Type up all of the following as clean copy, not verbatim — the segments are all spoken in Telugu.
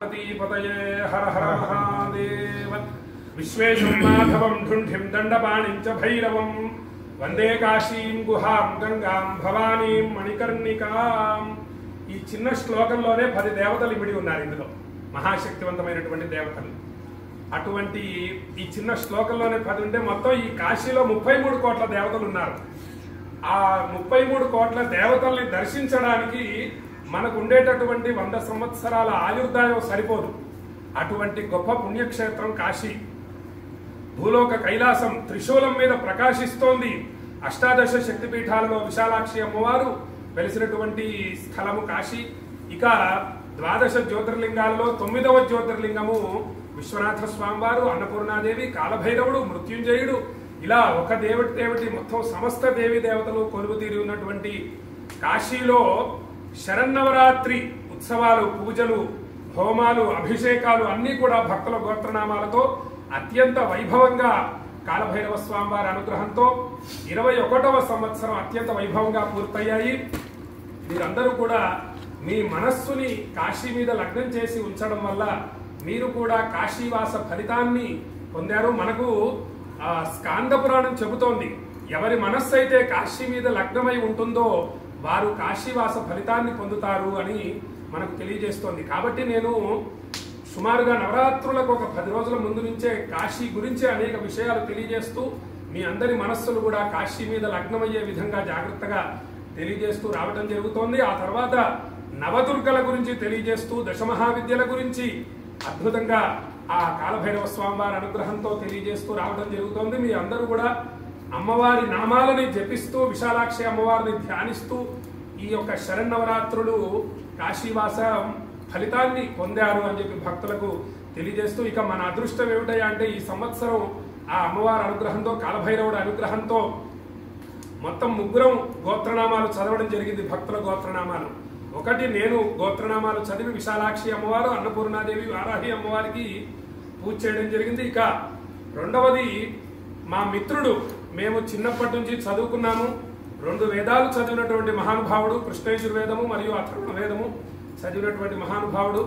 पतये हर हर महादेव विश्वेशं माधवं ढुंढिं दंडपाणिं च भैरवं वंदे काशीं गुहां गंगां भवानीं मणिकर्णिकां। ఈ చిన్న శ్లోకంలోనే 10 దేవతలు ఇమిడి ఉన్నారు. ఇందులో మహాశక్తివంతమైనటువంటి దేవతలు. అటువంటి ఈ చిన్న శ్లోకంలోనే 10 ఉంటే మొత్తం ఈ కాశీలో 33 కోట్ల దేవతలు ఉన్నారు. ఆ 33 కోట్ల దేవతల్ని దర్శించడానికి మనకు ఉండేటటువంటి 100 సంవత్సరాల ఆయుర్దాయం సరిపోదు. అటువంటి గొప్ప పుణ్యక్షేత్రం కాశీ. భూలోక కైలాసం త్రిశూలం మీద ప్రకాశిస్తోంది. అష్టాదశ శక్తిపీఠాలలో విశాలాక్షి అమ్మవారు వెలిసినటువంటి స్థలము కాశీ. ఇక 12 జ్యోతిర్లింగాలలో 9వ జ్యోతిర్లింగము విశ్వనాథ స్వామివారు, అన్నపూర్ణాదేవి, కాలభైరవుడు, మృత్యుంజయుడు. ఇలా ఒక దేవటి మొత్తం సమస్త దేవి దేవతలు కొలువు తీరి ఉన్నటువంటి కాశీలో శరన్నవరాత్రి ఉత్సవాలు, పూజలు, హోమాలు, అభిషేకాలు అన్నీ కూడా భక్తుల గోత్రనామాలతో అత్యంత వైభవంగా కాలభైరవ స్వామివారి అనుగ్రహంతో 21వ సంవత్సరం అత్యంత వైభవంగా పూర్తయ్యాయి. మీరందరూ కూడా మీ మనస్సుని కాశీ మీద లగ్నం చేసి ఉంచడం వల్ల మీరు కూడా కాశీవాస ఫలితాన్ని పొందారు. మనకు స్కాంద పురాణం చెబుతోంది, ఎవరి మనస్సు అయితే కాశీ మీద లగ్నమై ఉంటుందో వారు కాశీవాస ఫలితాన్ని పొందుతారు అని మనకు తెలియజేస్తోంది. కాబట్టి నేను సుమారుగా నవరాత్రులకు ఒక 10 రోజుల ముందు నుంచే కాశీ గురించి అనేక విషయాలు తెలియజేస్తూ మీ అందరి మనస్సులు కూడా కాశీ మీద లగ్నమయ్యే విధంగా జాగ్రత్తగా తెలియజేస్తూ రావడం జరుగుతోంది. ఆ తర్వాత నవదుర్గల గురించి తెలియజేస్తూ, దశమహావిద్యల గురించి అద్భుతంగా ఆ కాలభైరవ స్వామివారి అనుగ్రహంతో తెలియజేస్తూ రావడం జరుగుతోంది. మీ అందరూ కూడా అమ్మవారి నామాలని జపిస్తూ, విశాలాక్షి అమ్మవారిని ధ్యానిస్తూ ఈ యొక్క శరన్నవరాత్రులు కాశీవాస ఫలితాన్ని పొందారు అని చెప్పి భక్తులకు తెలియజేస్తూ, ఇక మన అదృష్టం ఏమిటయ్యా అంటే ఈ సంవత్సరం ఆ అమ్మవారి అనుగ్రహంతో, కాలభైరవుడి అనుగ్రహంతో మొత్తం 3 గోత్రనామాలు చదవడం జరిగింది. భక్తుల గోత్రనామాలు. ఒకటి నేను గోత్రనామాలు చదివి విశాలాక్షి అమ్మవారు, అన్నపూర్ణాదేవి, వారాహి అమ్మవారికి పూజ చేయడం జరిగింది. ఇక రెండవది మా మిత్రుడు, మేము చిన్నప్పటి నుంచి చదువుకున్నాము, 2 వేదాలు చదివినటువంటి మహానుభావుడు, కృష్ణయజుర్వేదము మరియు అథర్వణ వేదము చదివినటువంటి మహానుభావుడు,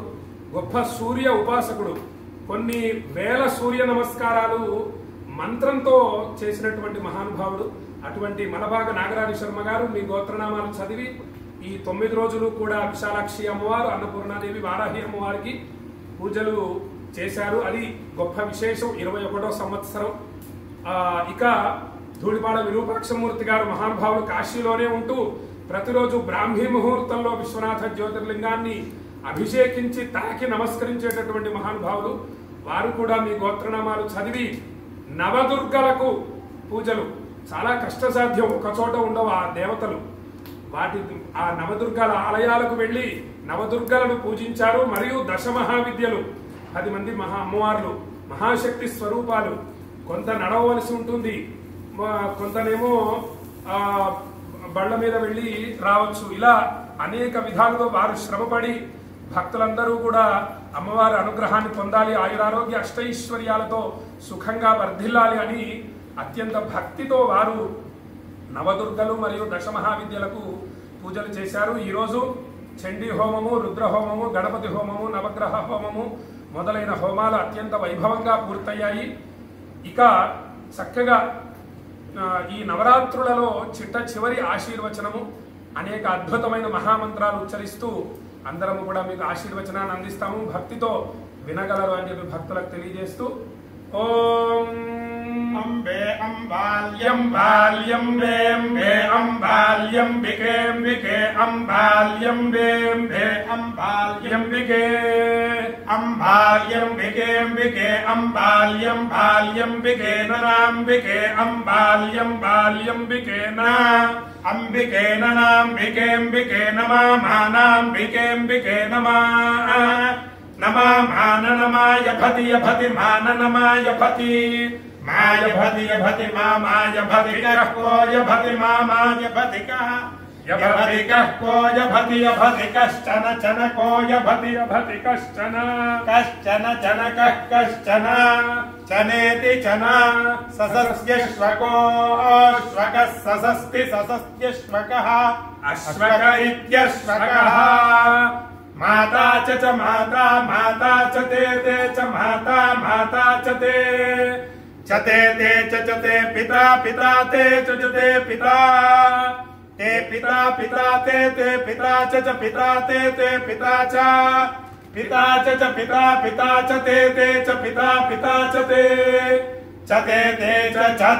గొప్ప సూర్య ఉపాసకుడు, కొన్ని వేల సూర్య నమస్కారాలు మంత్రంతో చేసినటువంటి మహానుభావుడు. అటువంటి మలబాగ నాగరాజు శర్మ గారు మీ గోత్రనామాలు చదివి ఈ 9 రోజులు కూడా విశాలాక్షి అమ్మవారు, అన్నపూర్ణాదేవి, వారాహి అమ్మవారికి పూజలు చేశారు. అది గొప్ప విశేషం. 21వ సంవత్సరం. ఇక ధూళిపాడ విరూపాక్షమూర్తి గారు మహానుభావులు కాశీలోనే ఉంటూ ప్రతిరోజు బ్రాహ్మీ ముహూర్తంలో విశ్వనాథ జ్యోతిర్లింగాన్ని అభిషేకించి తాకి నమస్కరించేటటువంటి మహానుభావులు. వారు కూడా మీ గోత్రనామాలు చదివి నవదుర్గలకు పూజలు, చాలా కష్టసాధ్యం, ఒక చోట ఉండవు ఆ దేవతలు. ఆ నవదుర్గల ఆలయాలకు వెళ్లి నవదుర్గలను పూజించారు. మరియు దశమహావిద్యలు 10 మంది అమ్మవార్లు, మహాశక్తి స్వరూపాలు. కొంత నడవలసి ఉంటుంది, కొంతనేమో బళ్ళ మీద వెళ్లి రావచ్చు. ఇలా అనేక విధాలుగా వారు శ్రమపడి భక్తులందరూ కూడా అమ్మవారి అనుగ్రహాన్ని పొందాలి, ఆయురారోగ్య అష్టైశ్వర్యాలతో సుఖంగా వర్ధిల్లాలి అని అత్యంత భక్తితో వారు నవదుర్గలు మరియు దశమహావిద్యలకు పూజలు చేశారు. ఈరోజు చండీ హోమము, రుద్ర హోమము, గణపతి హోమము, నవగ్రహ హోమము మొదలైన హోమాలు అత్యంత వైభవంగా పూర్తయ్యాయి. ఇక చక్కగా ఈ నవరాత్రులలో చివరి ఆశీర్వచనము, అనేక అద్భుతమైన మహామంత్రాలు ఉచ్చరిస్తూ అందరము కూడా మీకు ఆశీర్వచనాన్ని అందిస్తాము. భక్తితో వినగలరు అని చెప్పి భక్తులకు తెలియజేస్తూ, ఓం అంబే అంబాల్యం బాల్యం వేం వే అంబాల్యం బికేం బికే అంబాల్యం వేం వే అంబాల్యం బికే అంబాల్యం బికేం బికే అంబాల్యం బాల్యం బికే నరాంబికే అంబాల్యం బాల్యం బికే నా అంబికే ననాంబికేంబికే నమామానాంబికేంబికే నమా నమామాన నమాయ భతి యభతి మాన నమాయ భతి మాయ భతి యభతి మామాయ భతి కో యభతి మామాయ భతి కః యభతి కో యభతి యభతి కశ్చన చన కో యభతి యభతి కశ్చన కశ్చన చన కశ్చన చనేతి చన ససస్యశ్వకో శ్వకః ససస్తి ససస్యశ్వకః అశ్వక ఇత్యశ్వకః माता च माता माता ते च माता माता च ते ते च ते पिता पिता ते च ते पिता पिता ते पिता च पिता ते पिता च पिता च पिता पिता च ते च पिता पिता च ते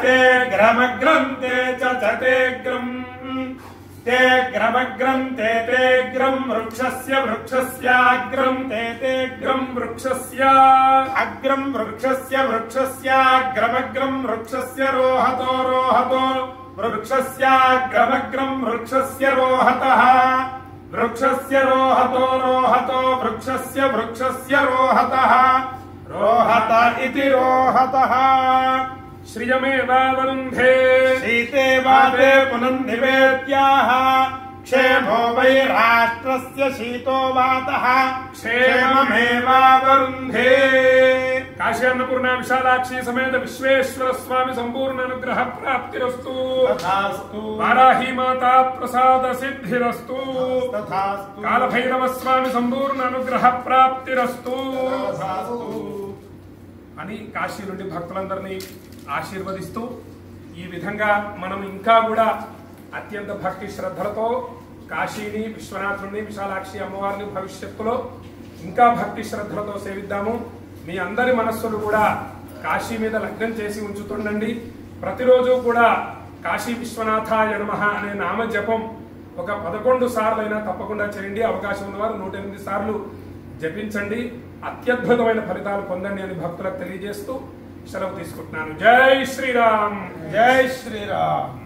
ते ग्रमग्रं ते ते ग्रम ते ग्रमग्रं ते ग्रम वृक्षस्य वृक्षस्याग्रं ते ग्रम वृक्षस्य अग्रं वृक्षस्य वृक्षस्याग्रमग्रं वृक्षस्य रोहतो रोहतो वृक्षस्याग्रमग्रं वृक्षस्य रोहतः वृक्षस्य रोहतो रोहतो वृक्षस्य वृक्षस्य रोहतः रोहत इति रोहतः श्रियमेवावरुन्धे शीते वाते पुनन्निवेद्याः क्षेमो वै राष्ट्रस्य शीतो वातः क्षेममेवावरुन्धे। काशी अन्नपूर्णा विशालाक्षी समेत विश्वेश्वर स्वामी संपूर्ण अनुग्रह प्राप्तिरस्तु तथास्तु। वाराही माता प्रसाद सिद्धिरस्तु तथास्तु। कालभैरव स्वामी संपूर्ण अनुग्रह प्राप्तिरस्तु तथास्तु అని కాశీ నుండి భక్తులందరినీ ఆశీర్వదిస్తూ ఈ విధంగా మనం ఇంకా కూడా అత్యంత భక్తి శ్రద్ధలతో కాశీని విశ్వనాథుని విశాలాక్షి అమ్మవారిని భవిష్యత్తులో ఇంకా భక్తి శ్రద్ధలతో సేవిద్దాము. మీ అందరి మనస్సులు కూడా కాశీ మీద లగ్నం చేసి ఉంచుతుండండి. ప్రతిరోజు కూడా కాశీ విశ్వనాథాయ నమః అనే నామ జపం ఒక 11 సార్లైనా తప్పకుండా చేయండి. అవకాశం ఉన్నవారు 108 సార్లు జపించండి. అత్యద్భుతమైన ఫలితాలు పొందండి అని భక్తులకు తెలియజేస్తూ సెలవు తీసుకుంటున్నాను. జై శ్రీరామ్, జై శ్రీరామ్.